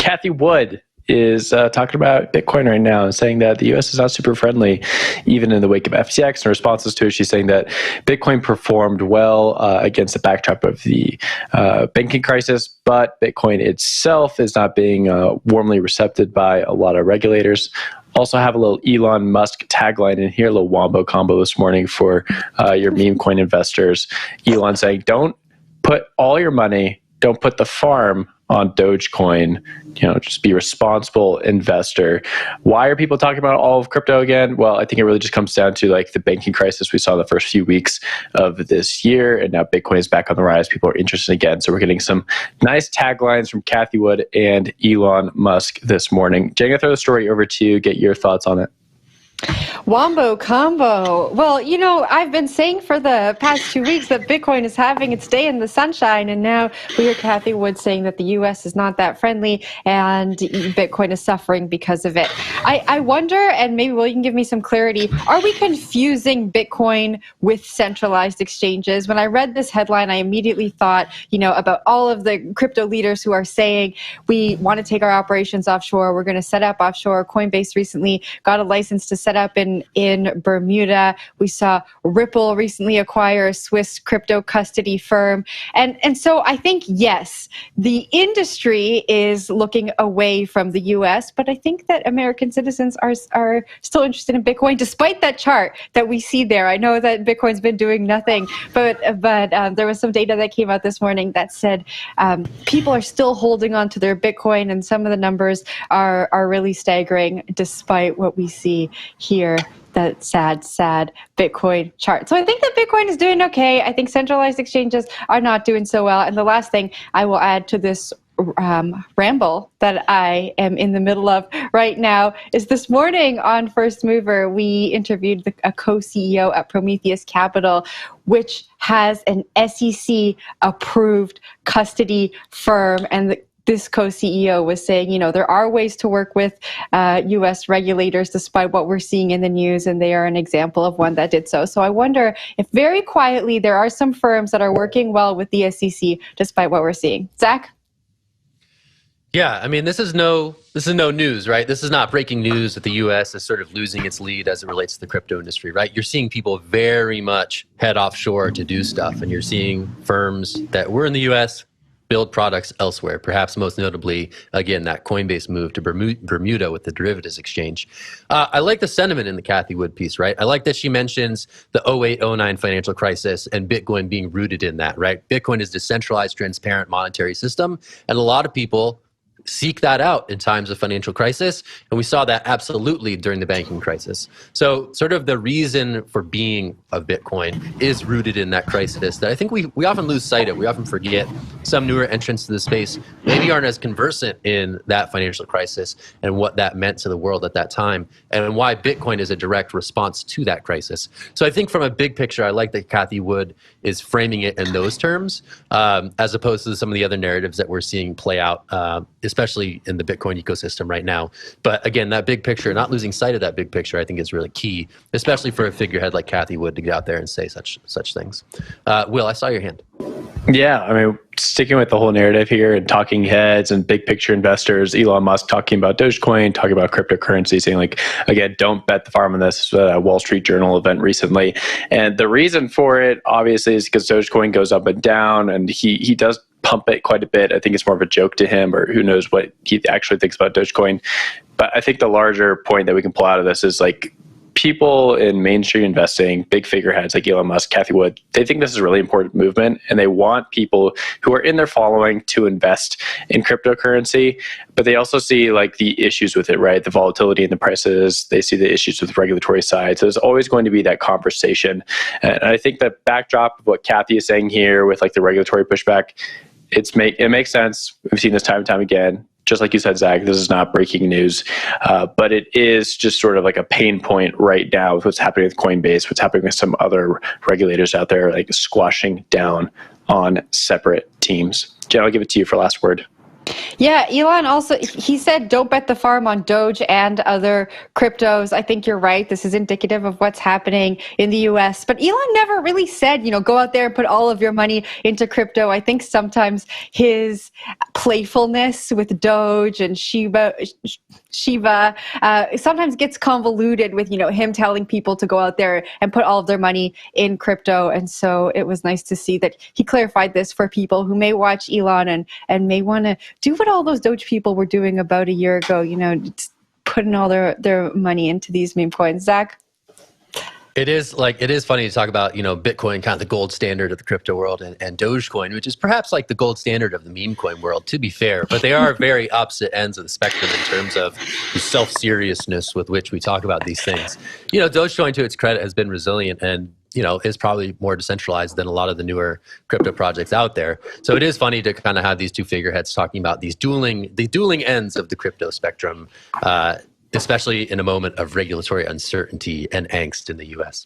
Cathie Wood is talking about Bitcoin right now and saying that the U.S. is not super friendly, even in the wake of FTX. In responses to it, she's saying that Bitcoin performed well against the backdrop of the banking crisis, but Bitcoin itself is not being warmly recepted by a lot of regulators. Also have a little Elon Musk tagline in here, a little wombo combo this morning for your meme coin investors. Elon saying, don't put all your money, don't put the farm on Dogecoin, just be a responsible investor. Why are people talking about all of crypto again? Well, I think it really just comes down to like the banking crisis we saw in the first few weeks of this year, and now Bitcoin is back on the rise. People are interested again. So we're getting some nice taglines from Cathie Wood and Elon Musk this morning. Jay, I'm going to throw the story over to you, get your thoughts on it. Wombo combo. Well, I've been saying for the past 2 weeks that Bitcoin is having its day in the sunshine, and now we hear Cathie Wood saying that the U.S. is not that friendly and Bitcoin is suffering because of it. I wonder, and maybe Will, you can give me some clarity, are we confusing Bitcoin with centralized exchanges? When I read this headline, I immediately thought, about all of the crypto leaders who are saying we want to take our operations offshore, we're going to set up offshore. Coinbase recently got a license to set up in Bermuda. We saw Ripple recently acquire a Swiss crypto custody firm. And so I think, yes, the industry is looking away from the US, but I think that American citizens are still interested in Bitcoin, despite that chart that we see there. I know that Bitcoin's been doing nothing, but there was some data that came out this morning that said people are still holding on to their Bitcoin, and some of the numbers are really staggering, despite what we see here, that sad Bitcoin chart. So I think that Bitcoin is doing okay. I think centralized exchanges are not doing so well. And the last thing I will add to this ramble that I am in the middle of right now is this morning on First Mover, we interviewed a co-CEO at Prometheus Capital, which has an SEC-approved custody firm. And this co-CEO was saying, there are ways to work with U.S. regulators despite what we're seeing in the news, and they are an example of one that did so. So I wonder if very quietly there are some firms that are working well with the SEC despite what we're seeing. Zach? Yeah, I mean, this is no news, right? This is not breaking news that the U.S. is sort of losing its lead as it relates to the crypto industry, right? You're seeing people very much head offshore to do stuff, and you're seeing firms that were in the U.S. build products elsewhere, perhaps most notably, again, that Coinbase move to Bermuda with the derivatives exchange. I like the sentiment in the Cathie Wood piece, right? I like that she mentions the 08-09 financial crisis and Bitcoin being rooted in that, right? Bitcoin is a decentralized, transparent monetary system, and a lot of people seek that out in times of financial crisis. And we saw that absolutely during the banking crisis. So sort of the reason for being of Bitcoin is rooted in that crisis that I think we often lose sight of. We often forget. Some newer entrants to the space maybe aren't as conversant in that financial crisis and what that meant to the world at that time, and why Bitcoin is a direct response to that crisis. So I think from a big picture, I like that Cathie Wood is framing it in those terms, as opposed to some of the other narratives that we're seeing play out, especially in the Bitcoin ecosystem right now. But again, that big picture, not losing sight of that big picture, I think is really key, especially for a figurehead like Cathie Wood to get out there and say such things. Will, I saw your hand. Yeah, I mean, sticking with the whole narrative here and talking heads and big picture investors, Elon Musk talking about Dogecoin, talking about cryptocurrency, saying like, again, don't bet the farm on this. Wall Street Journal event recently. And the reason for it, obviously, is because Dogecoin goes up and down, and he does pump it quite a bit. I think it's more of a joke to him, or who knows what he actually thinks about Dogecoin. But I think the larger point that we can pull out of this is like, people in mainstream investing, big figureheads like Elon Musk, Cathie Wood, they think this is a really important movement, and they want people who are in their following to invest in cryptocurrency. But they also see like the issues with it, right? The volatility in the prices. They see the issues with the regulatory side. So there's always going to be that conversation. And I think the backdrop of what Cathie is saying here with like the regulatory pushback, it makes sense. We've seen this time and time again. Just like you said, Zach, this is not breaking news, but it is just sort of like a pain point right now with what's happening with Coinbase, what's happening with some other regulators out there, like squashing down on separate teams. Jen, I'll give it to you for last word. Yeah, Elon also, he said, don't bet the farm on Doge and other cryptos. I think you're right. This is indicative of what's happening in the US. But Elon never really said, go out there and put all of your money into crypto. I think sometimes his playfulness with Doge and Shiba sometimes gets convoluted with, him telling people to go out there and put all of their money in crypto. And so it was nice to see that he clarified this for people who may watch Elon and may want to do what all those Doge people were doing about a year ago, putting all their money into these meme coins. Zach? It is funny to talk about, Bitcoin, kind of the gold standard of the crypto world, and Dogecoin, which is perhaps like the gold standard of the meme coin world, to be fair. But they are very opposite ends of the spectrum in terms of the self-seriousness with which we talk about these things. Dogecoin, to its credit, has been resilient and, is probably more decentralized than a lot of the newer crypto projects out there. So it is funny to kind of have these two figureheads talking about the dueling ends of the crypto spectrum, especially in a moment of regulatory uncertainty and angst in the US.